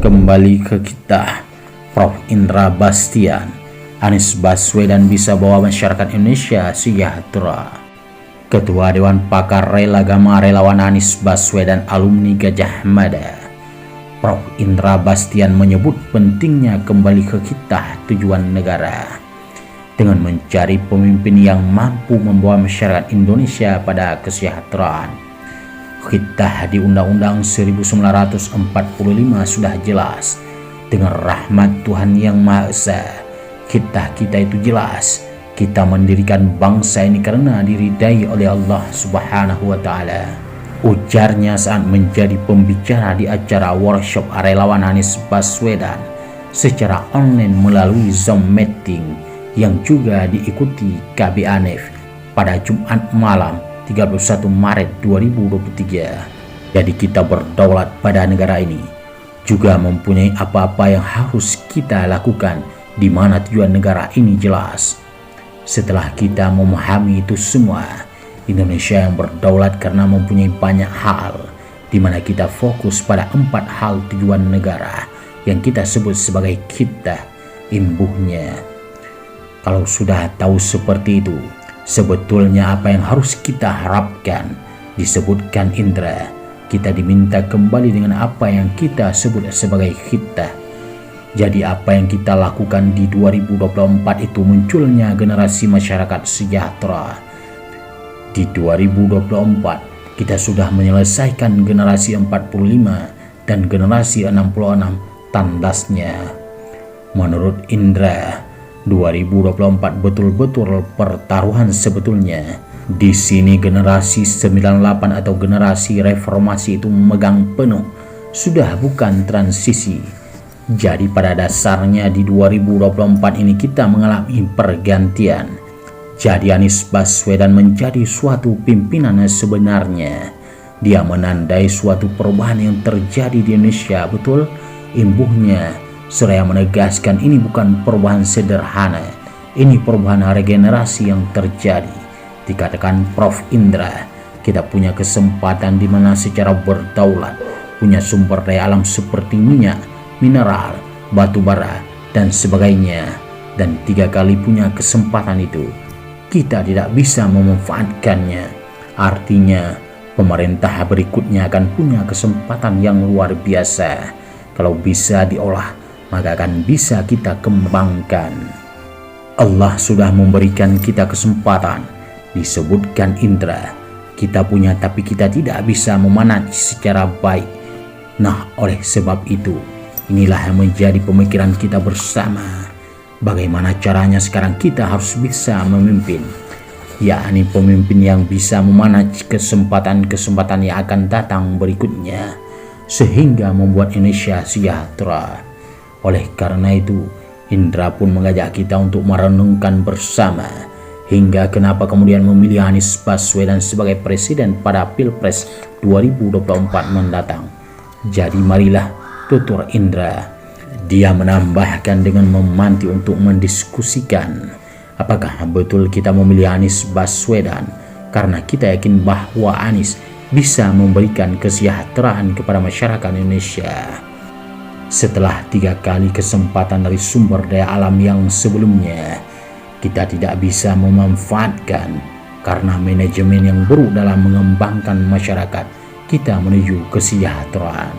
Kembali ke kita, Prof. Indra Bastian. Anies Baswedan bisa bawa masyarakat Indonesia sejahtera. Ketua Dewan Pakar Rela Gama Relawan Anies Baswedan alumni Gajah Mada, Prof. Indra Bastian menyebut pentingnya kembali ke kita tujuan negara dengan mencari pemimpin yang mampu membawa masyarakat Indonesia pada kesejahteraan. Kita di Undang-Undang 1945 sudah jelas, dengan rahmat Tuhan yang Maha Esa, kita itu jelas, kita mendirikan bangsa ini karena diridai oleh Allah Subhanahu wa Ta'ala. Ujarnya saat menjadi pembicara di acara workshop relawan Anies Baswedan secara online melalui Zoom meeting yang juga diikuti KB Anef pada Jumat malam 31 Maret 2023. Jadi kita berdaulat pada negara ini, juga mempunyai apa-apa yang harus kita lakukan, di mana tujuan negara ini jelas. Setelah kita memahami itu semua, Indonesia yang berdaulat karena mempunyai banyak hal, di mana kita fokus pada 4 hal tujuan negara yang kita sebut sebagai kita, imbuhnya. Kalau sudah tahu seperti itu, sebetulnya apa yang harus kita harapkan? Disebutkan Indra, kita diminta kembali dengan apa yang kita sebut sebagai kita. Jadi apa yang kita lakukan di 2024 itu munculnya generasi masyarakat sejahtera. Di 2024 kita sudah menyelesaikan generasi 45 dan generasi 66 tandasnya. Menurut Indra, 2024 betul-betul pertaruhan sebetulnya. Di sini generasi 98 atau generasi reformasi itu memegang penuh, sudah bukan transisi. Jadi pada dasarnya di 2024 ini kita mengalami pergantian. Jadi Anies Baswedan menjadi suatu pimpinan sebenarnya. Dia menandai suatu perubahan yang terjadi di Indonesia, betul imbuhnya. Seraya menegaskan ini bukan perubahan sederhana, ini perubahan regenerasi yang terjadi. Dikatakan Prof. Indra, kita punya kesempatan di mana secara berdaulat, punya sumber daya alam seperti minyak, mineral, batu bara, dan sebagainya. Dan 3 kali punya kesempatan itu, kita tidak bisa memanfaatkannya. Artinya, pemerintah berikutnya akan punya kesempatan yang luar biasa. Kalau bisa diolah, maka akan bisa kita kembangkan. Allah sudah memberikan kita kesempatan, disebutkan Indra. Kita punya tapi kita tidak bisa memanage secara baik. Nah, oleh sebab itu, inilah yang menjadi pemikiran kita bersama. Bagaimana caranya sekarang kita harus bisa memimpin, yakni pemimpin yang bisa memanage kesempatan-kesempatan yang akan datang berikutnya, sehingga membuat Indonesia sejahtera. Oleh karena itu, Indra pun mengajak kita untuk merenungkan bersama hingga kenapa kemudian memilih Anies Baswedan sebagai presiden pada Pilpres 2024 mendatang. Jadi marilah, tutur Indra. Dia menambahkan dengan memanti untuk mendiskusikan apakah betul kita memilih Anies Baswedan karena kita yakin bahwa Anies bisa memberikan kesejahteraan kepada masyarakat Indonesia. Setelah 3 kali kesempatan dari sumber daya alam yang sebelumnya, kita tidak bisa memanfaatkan karena manajemen yang buruk dalam mengembangkan masyarakat kita menuju kesejahteraan.